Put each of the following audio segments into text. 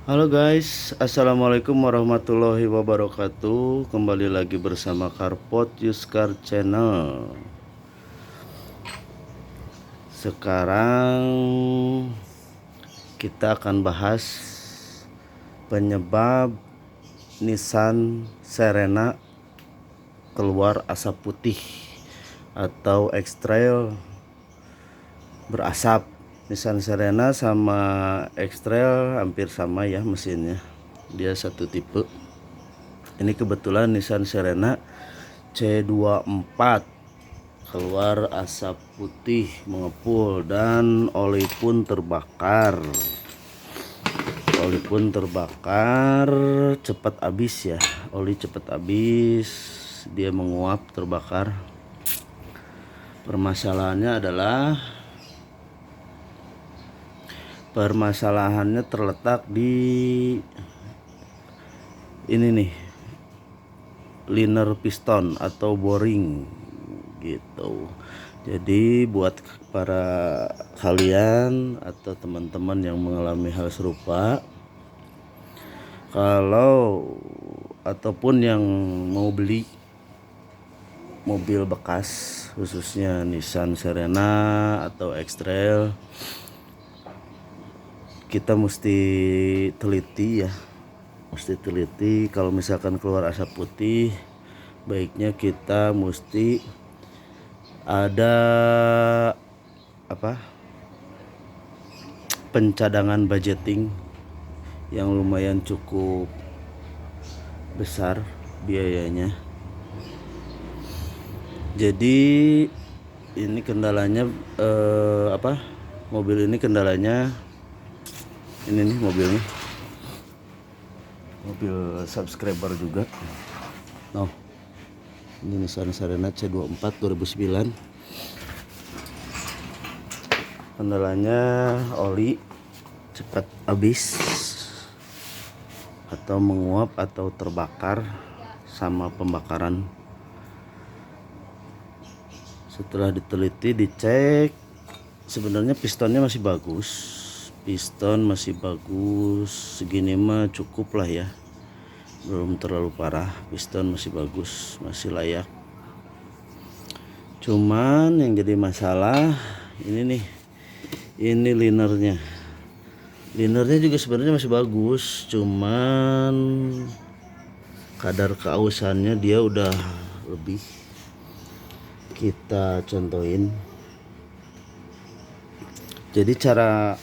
Halo guys, assalamualaikum warahmatullahi wabarakatuh. Kembali lagi bersama Carpot Yuskar Channel. Sekarang kita akan bahas penyebab Nissan Serena keluar asap putih atau X-Trail berasap. Nissan Serena sama X-Trail hampir sama ya mesinnya, dia satu tipe. Ini kebetulan Nissan Serena C24 keluar asap putih mengepul dan oli pun terbakar. Cepat habis ya, oli cepat habis, dia menguap, terbakar. Permasalahannya terletak di ini nih, liner piston atau boring gitu. Jadi buat para kalian atau teman-teman yang mengalami hal serupa, kalau ataupun yang mau beli mobil bekas khususnya Nissan Serena atau X-Trail, kita mesti teliti ya, kalau misalkan keluar asap putih, baiknya kita mesti ada pencadangan budgeting yang lumayan cukup besar biayanya. Jadi ini kendalanya mobil ini kendalanya ini nih, mobil subscriber juga. Ini Nissan Serena C24 2009. Kendalanya oli cepat habis atau menguap atau terbakar sama pembakaran. Setelah diteliti, dicek, sebenarnya pistonnya masih bagus. Segini mah cukup lah ya, belum terlalu parah. Piston masih bagus, masih layak. Cuman yang jadi masalah ini nih, ini linernya juga sebenarnya masih bagus, cuman kadar keausannya dia udah lebih. Kita contohin. Jadi cara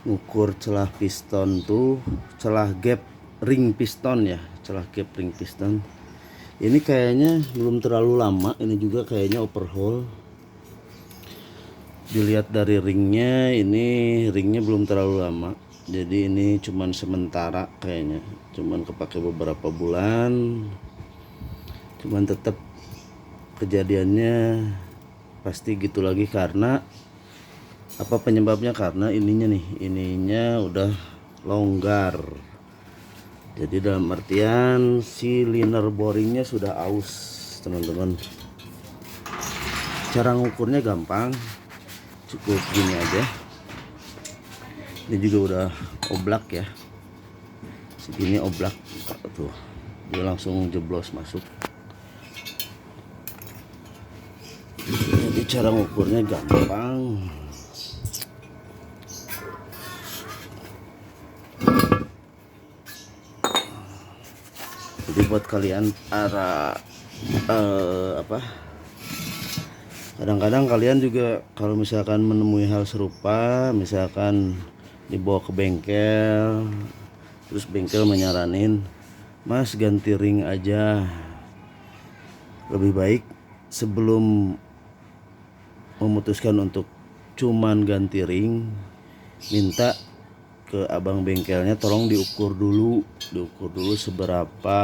ngukur celah piston tuh, celah gap ring piston ya, ini kayaknya belum terlalu lama, ini juga kayaknya overhaul. Dilihat dari ringnya, ini ringnya belum terlalu lama, jadi ini cuman sementara, kayaknya cuman kepake beberapa bulan. Cuman tetap kejadiannya pasti gitu lagi. Karena apa penyebabnya? Karena ininya udah longgar. Jadi dalam artian si liner boringnya sudah aus, teman-teman. Cara ngukurnya gampang, cukup gini aja. Ini juga udah oblak ya, segini oblak tuh, dia langsung jeblos masuk. Jadi cara ngukurnya gampang. Jadi buat kalian kadang-kadang kalian juga kalau misalkan menemui hal serupa, misalkan dibawa ke bengkel, terus bengkel menyaranin, Mas ganti ring aja. Lebih baik sebelum memutuskan untuk cuman ganti ring, minta ke abang bengkelnya tolong diukur dulu seberapa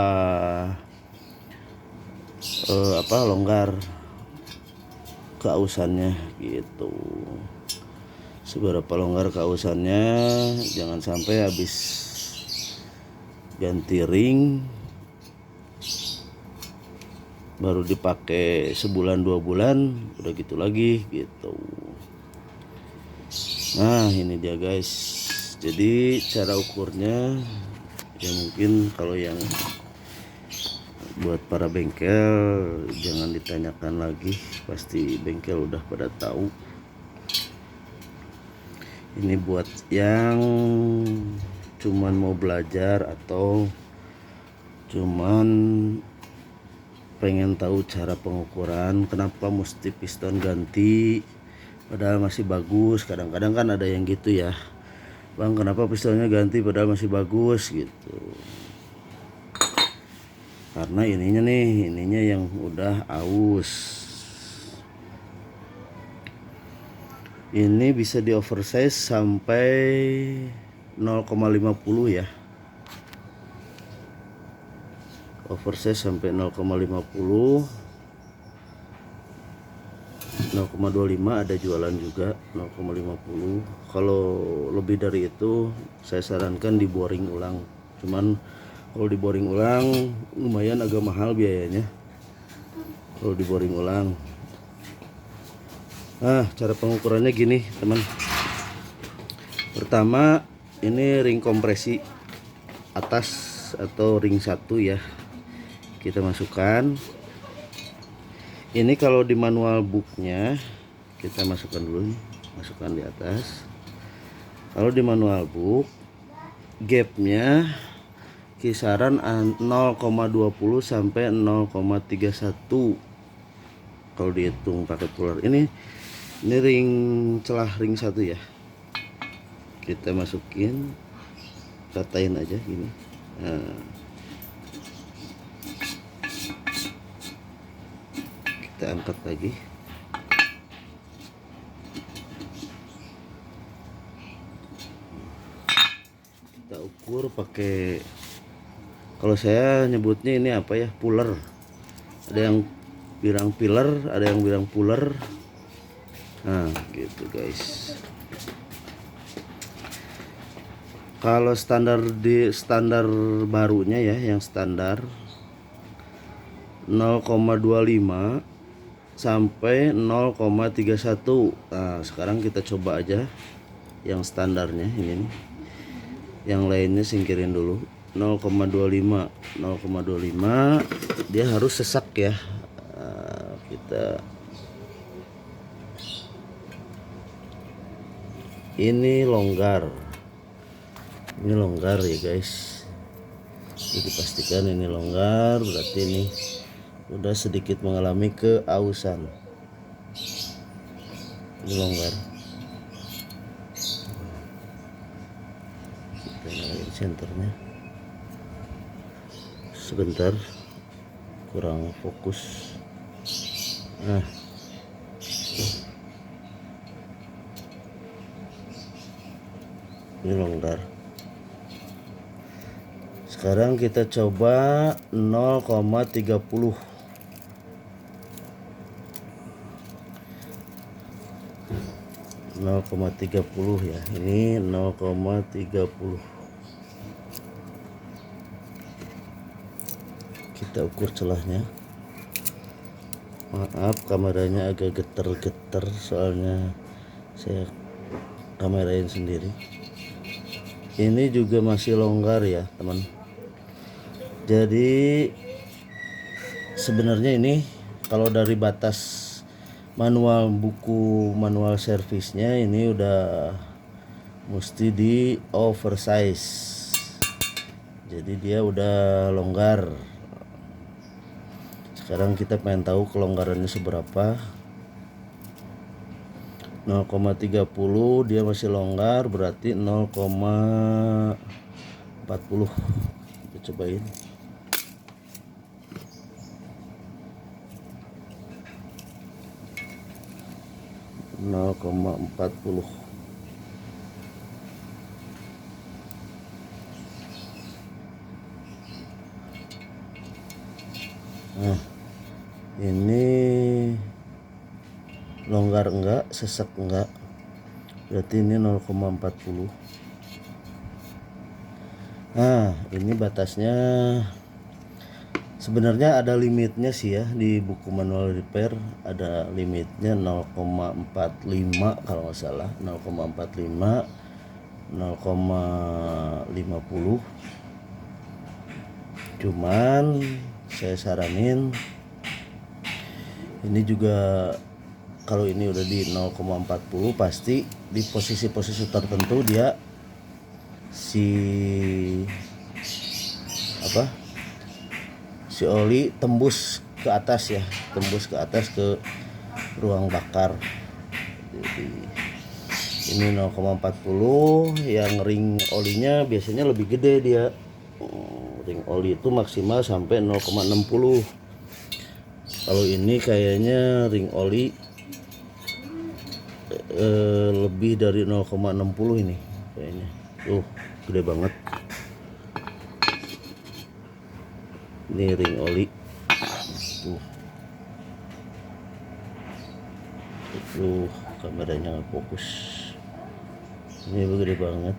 longgar keausannya gitu. Jangan sampai habis ganti ring baru dipakai sebulan 2 bulan udah gitu lagi gitu. Nah ini dia guys, Jadi cara ukurnya ya mungkin kalau yang buat para bengkel jangan ditanyakan lagi, pasti bengkel udah pada tahu. Ini buat yang cuman mau belajar atau cuman pengen tahu cara pengukuran, kenapa mesti piston ganti padahal masih bagus. Kadang-kadang kan ada yang gitu ya, bang kenapa pistonnya ganti padahal masih bagus gitu. Karena ininya yang udah aus. Ini bisa di oversize sampai 0,50 ya. Oversize sampai 0,50, 0,25 ada jualan juga 0,50. Kalau lebih dari itu saya sarankan di boring ulang. Cuman kalau di boring ulang lumayan agak mahal biayanya kalau di boring ulang. Nah, cara pengukurannya gini teman. Pertama ini ring kompresi atas atau ring 1 ya, kita masukkan. Ini kalau di manual booknya kita masukkan dulu nih, masukkan di atas. Kalau di manual book gapnya kisaran 0,20 sampai 0,31 kalau dihitung pakai puller. Ini ring celah ring 1 ya, kita masukin, ratain aja gini. Nah, kita angkat lagi. Kita ukur pakai, kalau saya nyebutnya ini apa ya, puller. Ada yang bilang pillar, ada yang bilang puller. Nah gitu guys. Kalau standar barunya ya, yang standar 0,25 sampai 0,31. Nah sekarang kita coba aja yang standarnya ini nih. Yang lainnya singkirin dulu. 0,25 dia harus sesak ya. Nah, kita ini longgar ya guys. Jadi pastikan ini longgar, berarti ini udah sedikit mengalami keausan. Ini longgar. Kita nyalain senternya. Sebentar, kurang fokus. Nah, ini longgar. Sekarang kita coba 0,30. 0,30 ya. Ini 0,30. Kita ukur celahnya. Maaf kameranya agak geter-geter soalnya saya kamerain sendiri. Ini juga masih longgar ya teman. Jadi sebenarnya ini kalau dari batas buku manual servisnya ini udah mesti di oversize. Jadi dia udah longgar. Sekarang kita pengen tahu kelonggarannya seberapa. 0,30 dia masih longgar, berarti 0,40. Kita cobain. Nah, ini longgar enggak, sesek enggak, berarti ini 0,40. Nah ini batasnya. Sebenarnya ada limitnya sih ya, di buku manual repair ada limitnya 0,45 kalau nggak salah, 0,45 0,50. Cuman saya saranin ini juga, kalau ini udah di 0,40 pasti di posisi-posisi tertentu dia si oli tembus ke atas ya, tembus ke atas ke ruang bakar. Jadi ini 0,40, yang ring olinya biasanya lebih gede dia. Ring oli itu maksimal sampai 0,60. Kalau ini kayaknya ring oli lebih dari 0,60 ini kayaknya. Gede banget. Ini ring oli. Kameranya nggak fokus. Ini gede banget.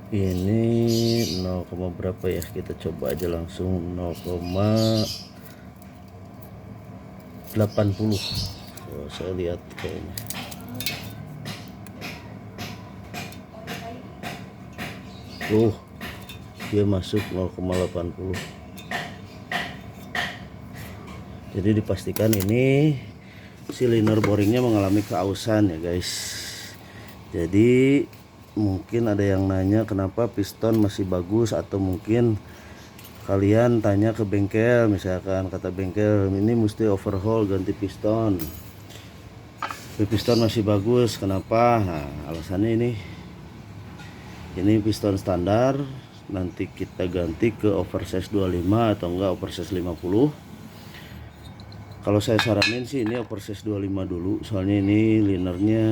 Ini 0, berapa ya, kita coba aja langsung 0,80. Saya lihat kayaknya dia masuk 0,80. Jadi dipastikan ini silinder boringnya mengalami keausan ya guys. Jadi mungkin ada yang nanya kenapa piston masih bagus, atau mungkin kalian tanya ke bengkel, misalkan kata bengkel ini mesti overhaul, ganti piston. Piston masih bagus, kenapa? Nah, alasannya ini piston standar, nanti kita ganti ke oversize 25 atau enggak oversize 50. Kalau saya saranin sih ini oversize 25 dulu, soalnya ini linernya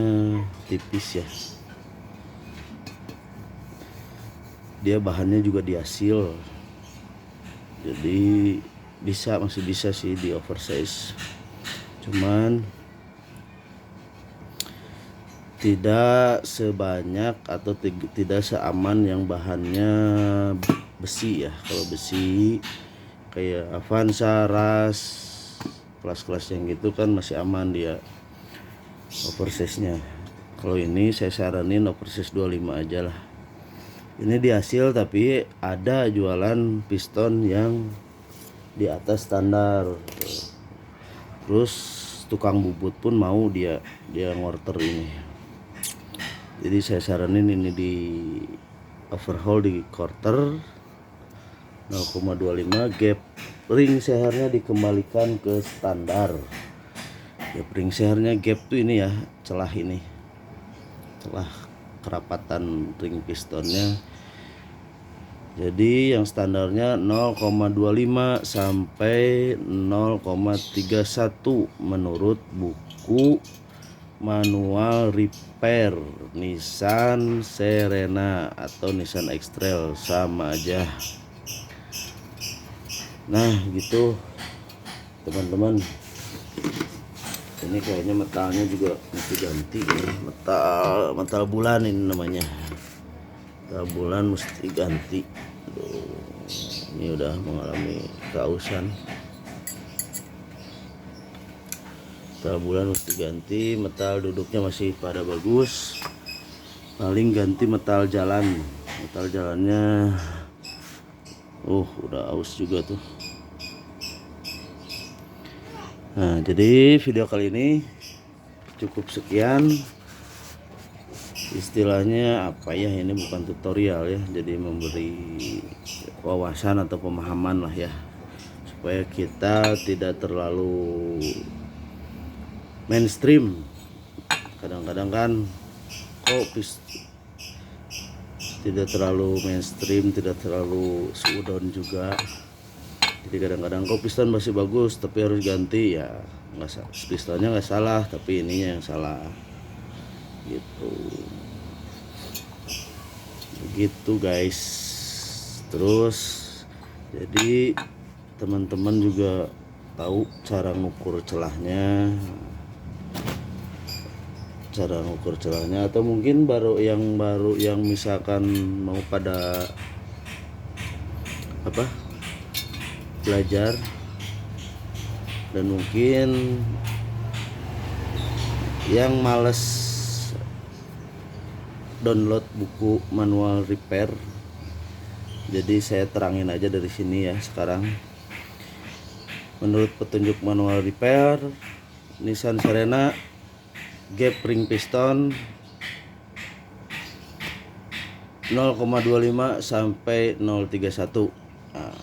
tipis ya. Dia bahannya juga diasil, jadi masih bisa sih di oversize, cuman tidak sebanyak atau tidak seaman yang bahannya besi ya. Kalau besi kayak Avanza, RAS, kelas-kelas yang gitu kan masih aman dia oversize nya. Kalau ini saya saranin oversize 25 aja lah. Ini di hasil, tapi ada jualan piston yang di atas standar. Terus tukang bubut pun mau dia ngorter ini. Jadi saya saranin ini di overhaul, di quarter 0,25. Gap ring sehernya dikembalikan ke standar. Gap ring sehernya, gap tuh ini ya, celah kerapatan ring pistonnya. Jadi yang standarnya 0,25 sampai 0,31 menurut buku manual repair Nissan Serena atau Nissan X-Trail, sama aja. Nah gitu teman-teman, ini kayaknya metalnya juga mesti ganti ya. Metal bulan ini namanya, metal bulan mesti ganti. Ini udah mengalami keausan. Metal bulan mesti ganti, metal duduknya masih pada bagus, paling ganti metal jalan. Metal jalannya udah aus juga tuh. Nah, jadi video kali ini cukup sekian. Istilahnya apa ya, ini bukan tutorial ya, jadi memberi wawasan atau pemahaman lah ya, supaya kita tidak terlalu mainstream. Kadang-kadang kan tidak terlalu mainstream, tidak terlalu suudon juga. Jadi kadang-kadang piston masih bagus tapi harus ganti ya, pistonnya nggak salah tapi ininya yang salah gitu guys. Terus jadi teman-teman juga tahu cara ngukur celahnya, atau mungkin baru yang misalkan mau pada belajar Dan mungkin yang males download buku manual repair, jadi saya terangin aja dari sini ya sekarang. Menurut petunjuk manual repair, Nissan Serena gap ring piston 0,25 sampai 0,31. Nah,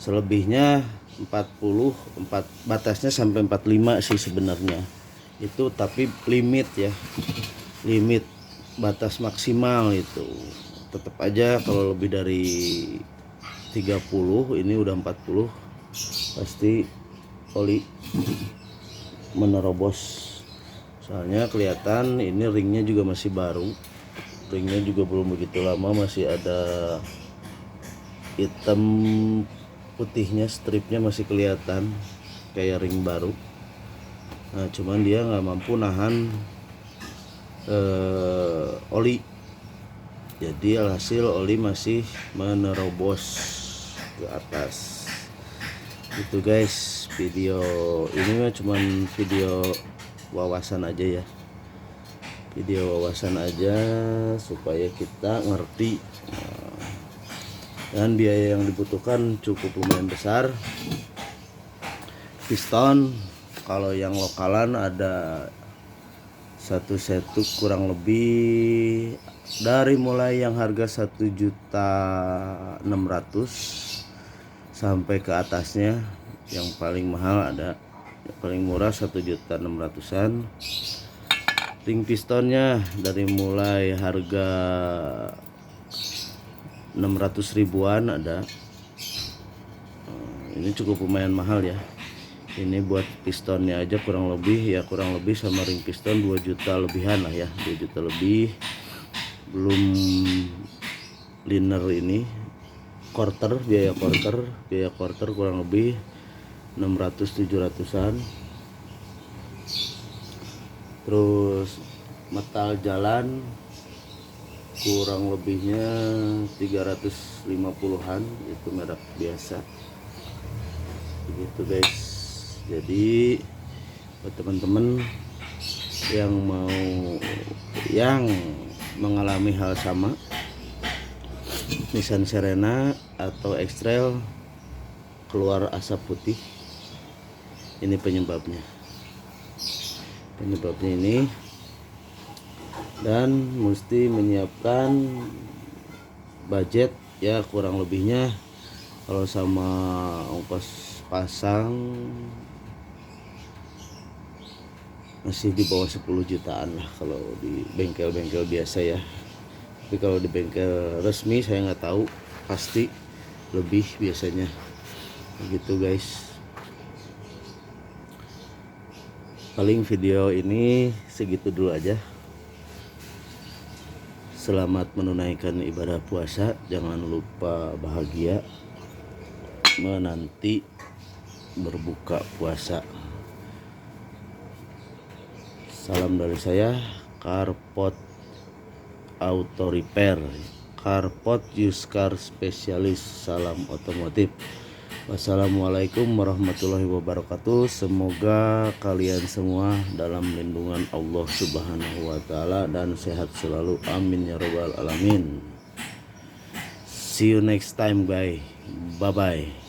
selebihnya 40, batasnya sampai 45 sih sebenarnya. Itu tapi limit ya. Limit batas maksimal itu. Tetap aja kalau lebih dari 30, ini udah 40, pasti oli menerobos. Soalnya kelihatan ini ringnya juga masih baru. Ringnya juga belum begitu lama, masih ada hitam putihnya, stripnya masih kelihatan kayak ring baru. Nah cuman dia nggak mampu nahan oli, jadi alhasil oli masih menerobos ke atas. Itu guys, video ini mah cuman video wawasan aja ya, video wawasan aja supaya kita ngerti. Dan biaya yang dibutuhkan cukup lumayan besar. Piston kalau yang lokalan ada satu set kurang lebih dari mulai yang harga 1.600.000 sampai ke atasnya. Yang paling mahal ada, yang paling murah 1.600.000-an. Ring pistonnya dari mulai harga 600 ribuan ada. Ini cukup lumayan mahal ya. Ini buat pistonnya aja kurang lebih sama ring piston 2 juta lebihan lah ya, 2 juta lebih. Belum liner ini, biaya quarter kurang lebih 600-700-an. Terus metal jalan kurang lebihnya 350-an, itu merek biasa. Begitu guys. Jadi buat teman-teman yang mengalami hal sama, Nissan Serena atau X-Trail keluar asap putih, ini penyebabnya ini. Dan mesti menyiapkan budget ya, kurang lebihnya kalau sama ongkos pasang masih di bawah 10 jutaan lah kalau di bengkel-bengkel biasa ya. Tapi kalau di bengkel resmi saya nggak tahu, pasti lebih biasanya. Begitu guys. Paling video ini segitu dulu aja. Selamat menunaikan ibadah puasa. Jangan lupa bahagia menanti berbuka puasa. Salam dari saya, Carport Auto Repair, Carport Used Car Specialist. Salam otomotif. Wassalamualaikum warahmatullahi wabarakatuh. Semoga kalian semua dalam lindungan Allah Subhanahu wa taala dan sehat selalu, amin ya rabbal alamin. See you next time guys. Bye bye.